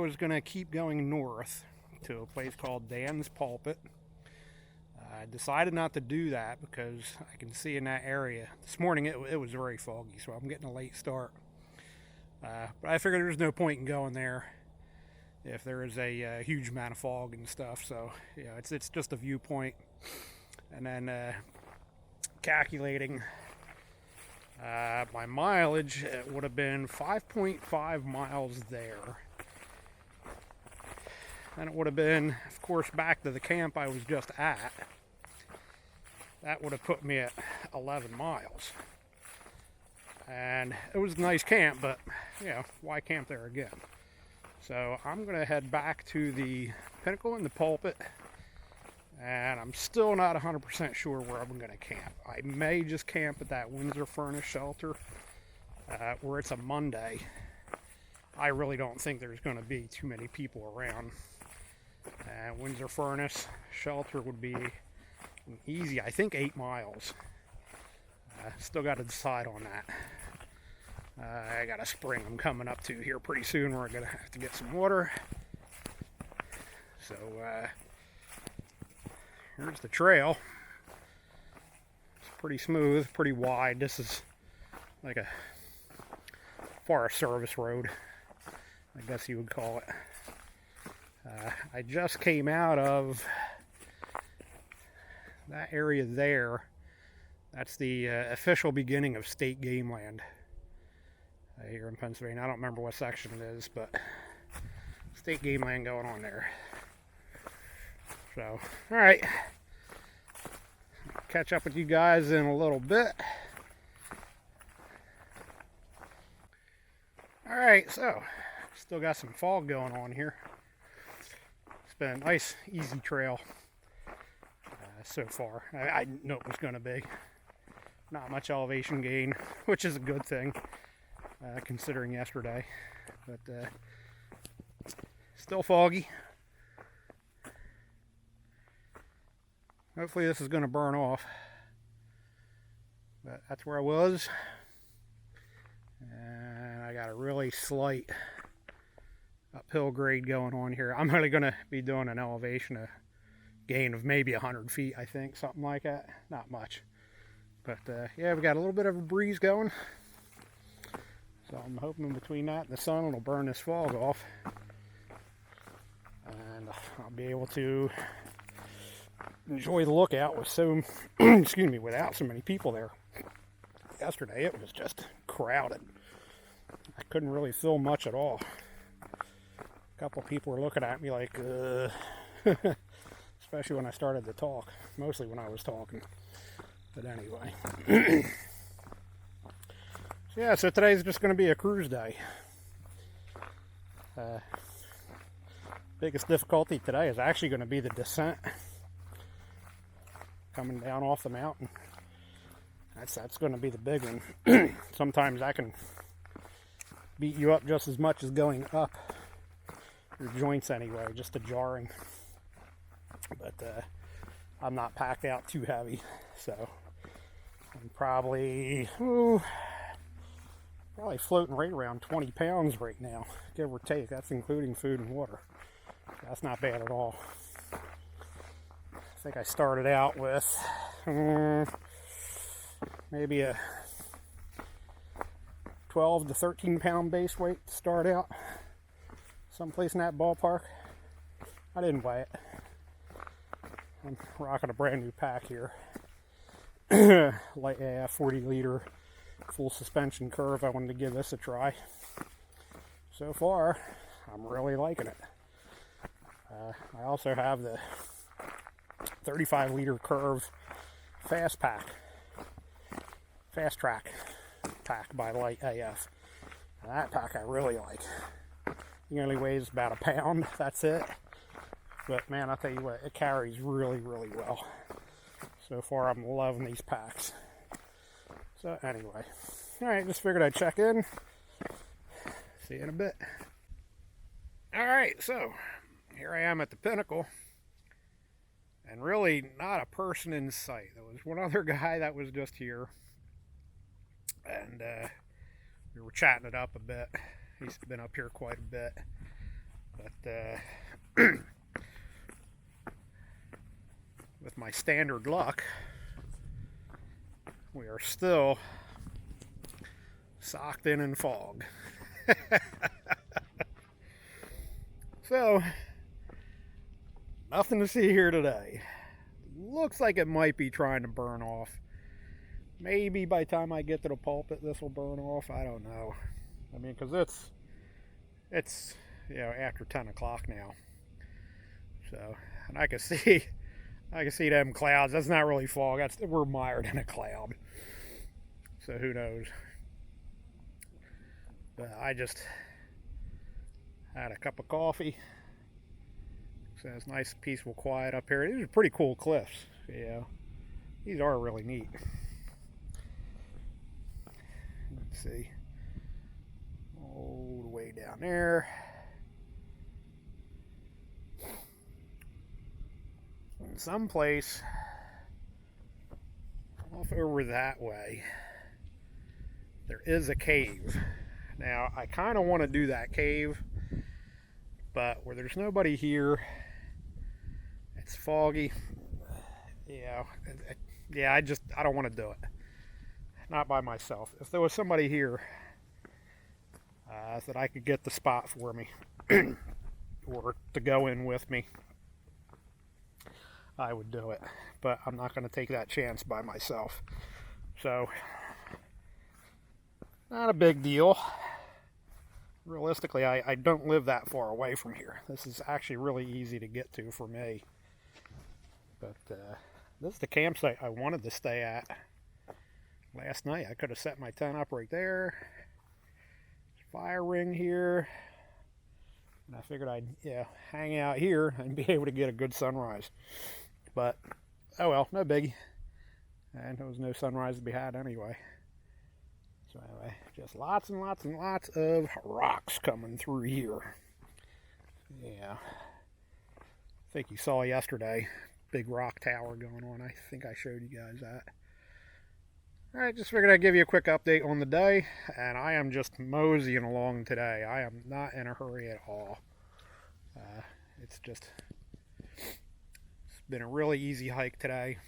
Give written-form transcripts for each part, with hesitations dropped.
I was going to keep going north to a place called Dan's Pulpit. I decided not to do that because I can see in that area. This morning it was very foggy, so I'm getting a late start. But I figured there's no point in going there if there is a huge amount of fog and stuff. So yeah, it's just a viewpoint. And then calculating my mileage, it would have been 5.5 miles there. And it would have been, of course, back to the camp I was just at. That would have put me at 11 miles. And it was a nice camp, but, why camp there again? So I'm going to head back to the Pinnacle and the Pulpit. And I'm still not 100% sure where I'm going to camp. I may just camp at that Windsor Furnace shelter where it's a Monday. I really don't think there's going to be too many people around. Windsor Furnace shelter would be easy, I think 8 miles. Still got to decide on that. I got a spring I'm coming up to here pretty soon where I'm going to have to get some water. So here's the trail. It's pretty smooth, pretty wide. This is like a Forest Service road, I guess you would call it. I just came out of that area there. That's the official beginning of state game land here in Pennsylvania. I don't remember what section it is, but state game land going on there. So, all right. Catch up with you guys in a little bit. All right, so still got some fog going on here. It's been a nice, easy trail so far. I knew it was going to be. Not much elevation gain, which is a good thing, considering yesterday. But still foggy. Hopefully this is going to burn off. But that's where I was. And I got a really slight uphill grade going on here. I'm only going to be doing an elevation gain of maybe 100 feet, I think, something like that. Not much. But yeah, we got a little bit of a breeze going. So I'm hoping in between that and the sun it'll burn this fog off. And I'll be able to enjoy the lookout with without so many people there. Yesterday it was just crowded. I couldn't really film much at all. A couple people were looking at me like, especially when I started to talk. Mostly when I was talking. But anyway. So today's just going to be a cruise day. Biggest difficulty today is actually going to be the descent. Coming down off the mountain. That's going to be the big one. Sometimes I can beat you up just as much as going up. Your joints anyway, just a jarring. But I'm not packed out too heavy, so I'm probably floating right around 20 pounds right now, give or take. That's including food and water. That's not bad at all. I think I started out with maybe a 12 to 13 pound base weight to start out. Someplace in that ballpark. I didn't weigh it. I'm rocking a brand new pack here. Light AF 40 liter full suspension curve. I wanted to give this a try. So far, I'm really liking it. I also have the 35 liter curve fast track pack by Light AF. That pack I really like. It only weighs about a pound. That's it. But man, I'll tell you what, it carries really, really well. So far, I'm loving these packs. So anyway, all right, just figured I'd check in. See you in a bit. All right, so here I am at the Pinnacle, and really not a person in sight. There was one other guy that was just here, and we were chatting it up a bit. He's been up here quite a bit. with my standard luck, we are still socked in fog. So, nothing to see here today. Looks like it might be trying to burn off. Maybe by the time I get to the pulpit, this will burn off. I don't know. I mean, because it's after 10 o'clock now. So, and I can see them clouds. That's not really fog. We're mired in a cloud. So who knows? But I just had a cup of coffee. So it's nice, peaceful, quiet up here. These are pretty cool cliffs. Yeah, these are really neat. Let's see. All the way down there. In some place off over that way, there is a cave. Now, I kind of want to do that cave, but where there's nobody here, it's foggy. Yeah, I don't want to do it. Not by myself. If there was somebody here that I could get the spot for me or to go in with me, I would do it. But I'm not going to take that chance by myself. So, not a big deal. Realistically, I don't live that far away from here. This is actually really easy to get to for me. But this is the campsite I wanted to stay at last night. I could have set my tent up right there. Fire ring here. And I figured I'd hang out here and be able to get a good sunrise. But, oh well, no biggie. And there was no sunrise to be had anyway. So anyway, just lots and lots and lots of rocks coming through here. Yeah. I think you saw yesterday, big rock tower going on. I think I showed you guys that. Alright, just figured I'd give you a quick update on the day. And I am just moseying along today. I am not in a hurry at all. It's been a really easy hike today.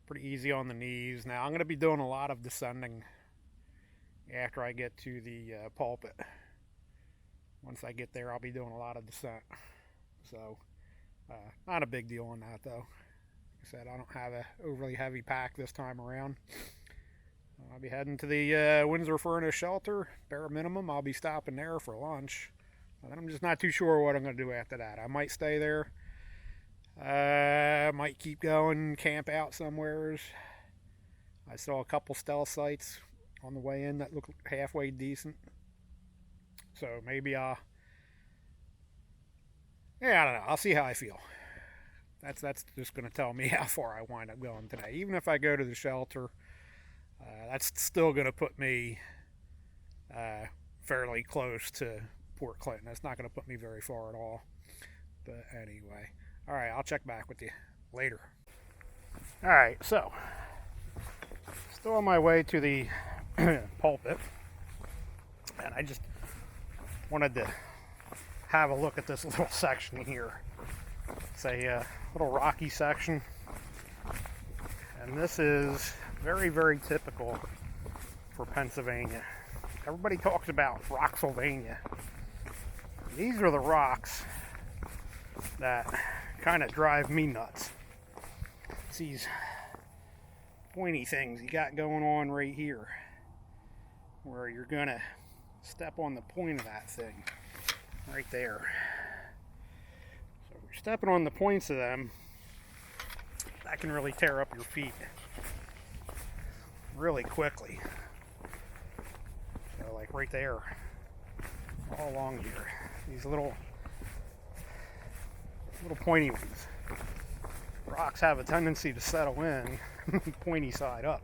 Pretty easy on the knees. Now I'm going to be doing a lot of descending after I get to the pulpit. Once I get there, I'll be doing a lot of descent. So, not a big deal on that though. Like I said, I don't have a overly heavy pack this time around. I'll be heading to the Windsor Furnace Shelter. Bare minimum, I'll be stopping there for lunch. And I'm just not too sure what I'm going to do after that. I might stay there. Might keep going, camp out somewheres. I saw a couple stealth sites on the way in that looked halfway decent. So maybe I don't know. I'll see how I feel. That's just going to tell me how far I wind up going today. Even if I go to the shelter, that's still going to put me fairly close to Port Clinton. That's not going to put me very far at all. But anyway. Alright, I'll check back with you later. Alright, so still on my way to the pulpit, and I just wanted to have a look at this little section here. It's a little rocky section, and this is very, very typical for Pennsylvania. Everybody talks about Rocksylvania. These are the rocks that kind of drive me nuts. It's these pointy things you got going on right here, where you're gonna step on the point of that thing right there. So if you're stepping on the points of them, that can really tear up your feet really quickly. So like right there, all along here, these little pointy ones. Rocks have a tendency to settle in pointy side up.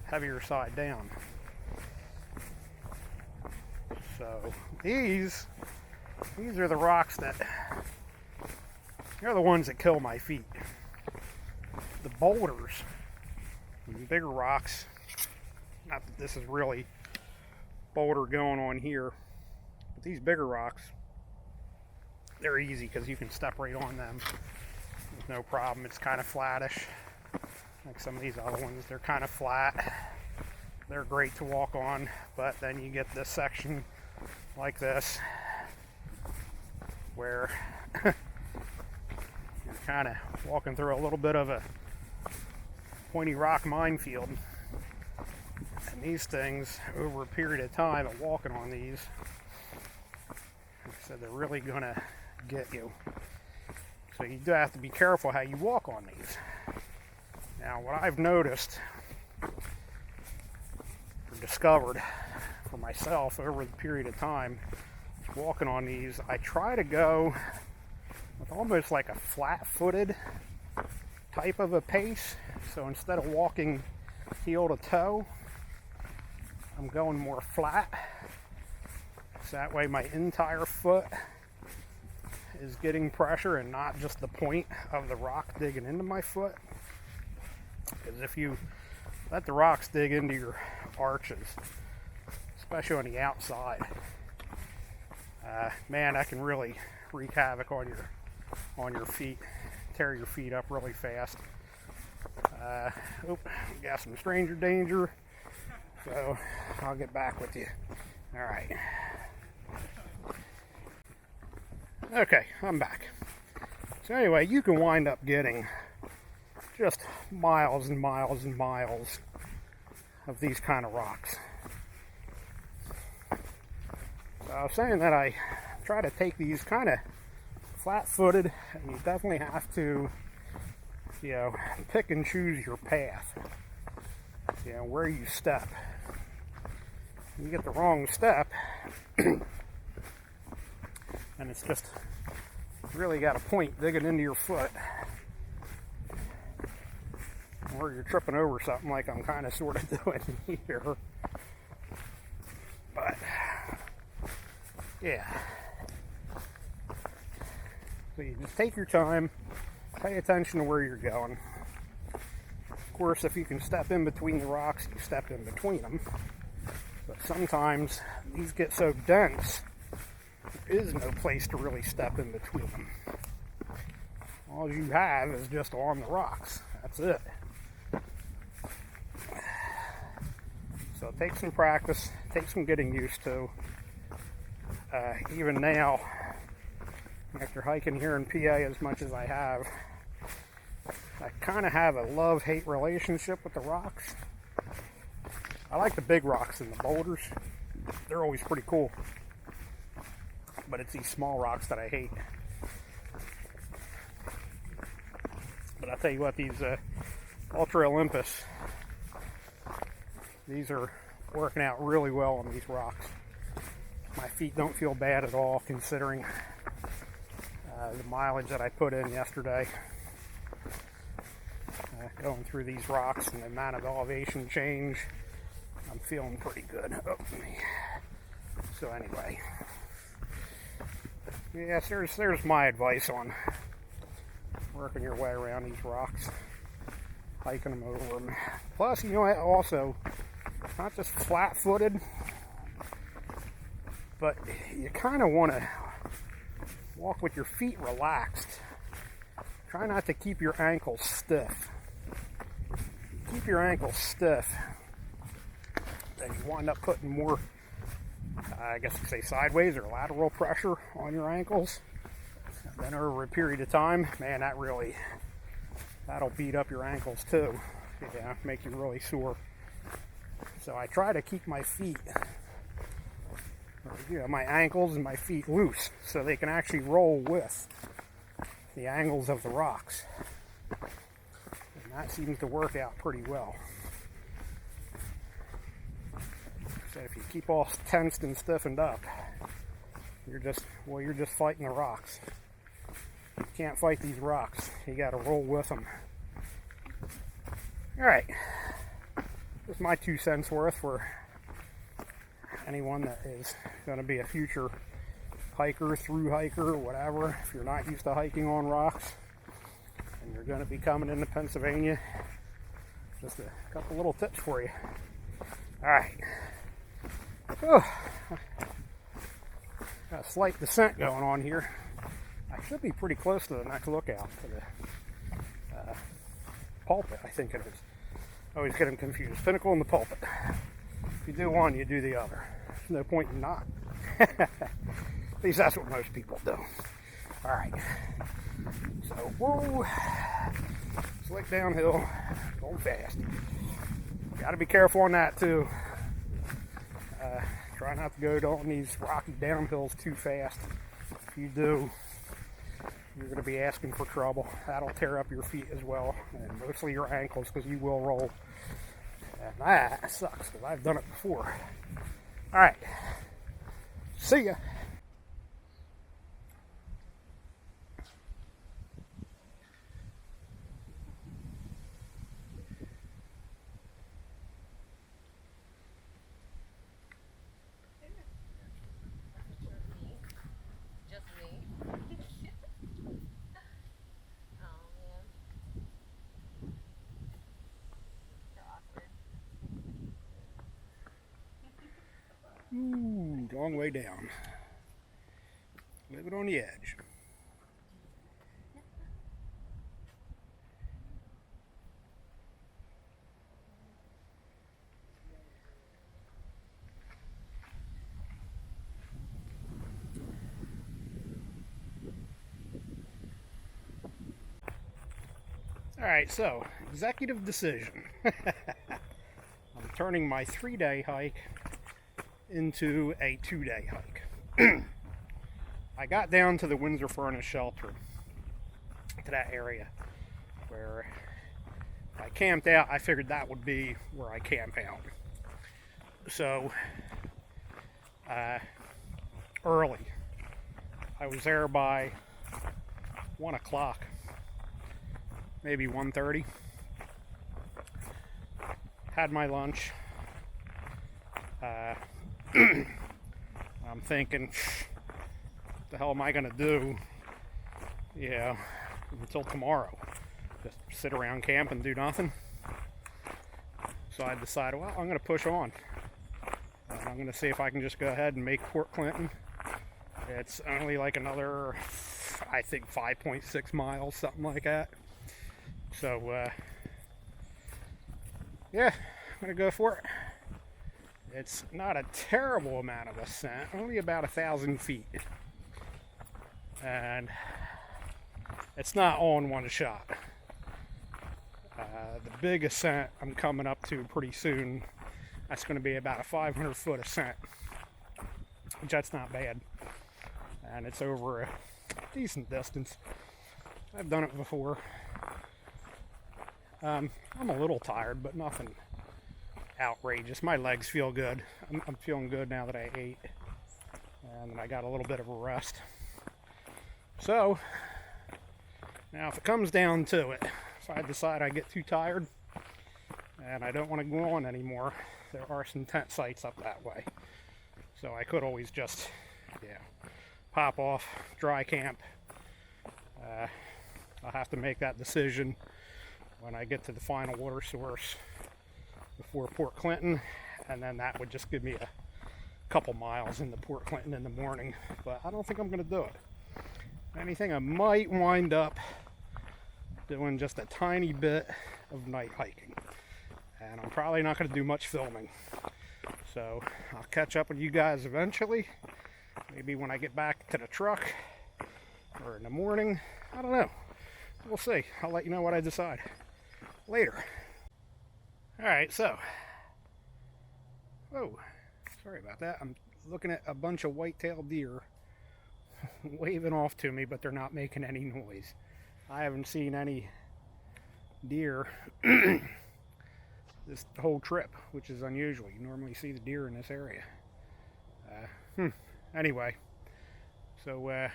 Heavier side down. So these are the rocks they're the ones that kill my feet. The boulders, the bigger rocks, not this is really boulder going on here. But these bigger rocks, they're easy because you can step right on them. There's no problem. It's kind of flattish. Like some of these other ones, they're kind of flat. They're great to walk on, but then you get this section like this where you're kind of walking through a little bit of a pointy rock minefield. And these things, over a period of time of walking on these, like I said, they're really gonna get you. So you do have to be careful how you walk on these. Now, what I've noticed or discovered for myself over the period of time walking on these, I try to go with almost like a flat-footed type of a pace. So instead of walking heel to toe, I'm going more flat. So that way my entire foot is getting pressure and not just the point of the rock digging into my foot. Because if you let the rocks dig into your arches, especially on the outside, man, that can really wreak havoc on your feet, tear your feet up really fast. Got some stranger danger, so I'll get back with you. All right. Okay, I'm back. So anyway, you can wind up getting just miles and miles and miles of these kind of rocks. So I was saying that I try to take these kind of flat-footed, and you definitely have to, pick and choose your path, where you step. You get the wrong step, and it's just really got a point digging into your foot. Or you're tripping over something like I'm kind of sort of doing here. But, yeah. So you just take your time, pay attention to where you're going. Of course, if you can step in between the rocks, you step in between them. But sometimes these get so dense, there is no place to really step in between them. All you have is just on the rocks. That's it. So it takes some practice, takes some getting used to. Even now, after hiking here in PA as much as I have, I kind of have a love-hate relationship with the rocks. I like the big rocks and the boulders. They're always pretty cool. But it's these small rocks that I hate. But I'll tell you what, these Ultra Olympus, these are working out really well on these rocks. My feet don't feel bad at all, considering the mileage that I put in yesterday. Going through these rocks and the amount of elevation change, I'm feeling pretty good. So anyway, yes, there's my advice on working your way around these rocks, hiking them over them. Plus, also, not just flat-footed, but you kind of want to walk with your feet relaxed. Try not to keep your ankles stiff. Keep your ankles stiff, then you wind up putting more, I guess you could say sideways or lateral pressure on your ankles. And then over a period of time, man, that'll beat up your ankles too. Make you really sore. So I try to keep my feet, my ankles and my feet loose so they can actually roll with the angles of the rocks. And that seems to work out pretty well. So if you keep all tensed and stiffened up, you're just fighting the rocks. You can't fight these rocks. You got to roll with them. All right. Just my 2 cents worth for anyone that is going to be a future hiker, through hiker, whatever. If you're not used to hiking on rocks and you're going to be coming into Pennsylvania, just a couple little tips for you. Alright. Oh, got a slight descent going on here. I should be pretty close to the next lookout for the pulpit, I think it is. I always get them confused. Pinnacle and the pulpit. If you do one, you do the other. There's no point in not. At least that's what most people do. Alright. So, whoa. Slick downhill. Going fast. Gotta be careful on that too. Try not to go down these rocky downhills too fast. If you do, you're going to be asking for trouble. That'll tear up your feet as well, and mostly your ankles, because you will roll. And that sucks, because I've done it before. Alright. See ya. Ooh, long way down. Living on the edge. Alright, so, executive decision. I'm turning my 3-day hike into a 2-day hike. I got down to the Windsor Furnace shelter, to that area where I camped out. I figured that would be where I camp out. So, early. I was there by 1 o'clock, maybe 1:30. Had my lunch. I'm thinking, what the hell am I going to do, until tomorrow? Just sit around camp and do nothing? So I decided, well, I'm going to push on. I'm going to see if I can just go ahead and make Port Clinton. It's only like another, I think, 5.6 miles, something like that. So, yeah, I'm going to go for it. It's not a terrible amount of ascent, only about 1,000 feet. And it's not all in one shot. The big ascent I'm coming up to pretty soon, that's going to be about a 500-foot ascent, which that's not bad. And it's over a decent distance. I've done it before. I'm a little tired, but nothing outrageous. My legs feel good. I'm feeling good now that I ate, and I got a little bit of a rest. So now if it comes down to it, if I decide I get too tired and I don't want to go on anymore, there are some tent sites up that way, so I could always just pop off, dry camp. I'll have to make that decision when I get to the final water source before Port Clinton, and then that would just give me a couple miles into Port Clinton in the morning, but I don't think I'm going to do it. Anything, I might wind up doing just a tiny bit of night hiking, and I'm probably not going to do much filming, so I'll catch up with you guys eventually, maybe when I get back to the truck or in the morning. I don't know, we'll see. I'll let you know what I decide later. Alright, so, sorry about that. I'm looking at a bunch of white-tailed deer waving off to me, but they're not making any noise. I haven't seen any deer this whole trip, which is unusual. You normally see the deer in this area. Anyway, so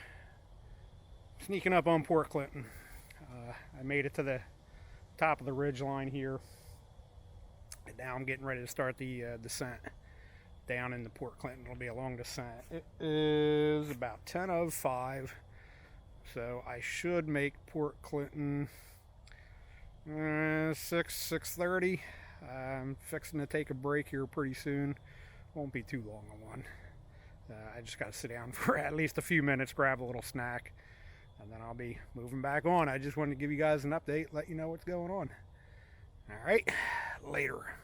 sneaking up on Port Clinton. I made it to the top of the ridge line here. And now I'm getting ready to start the descent down into Port Clinton. It'll be a long descent. It is about 10:05, so I should make Port Clinton 6:30. I'm fixing to take a break here pretty soon. Won't be too long a one. I just got to sit down for at least a few minutes, grab a little snack, and then I'll be moving back on. I just wanted to give you guys an update, let you know what's going on. All right, later.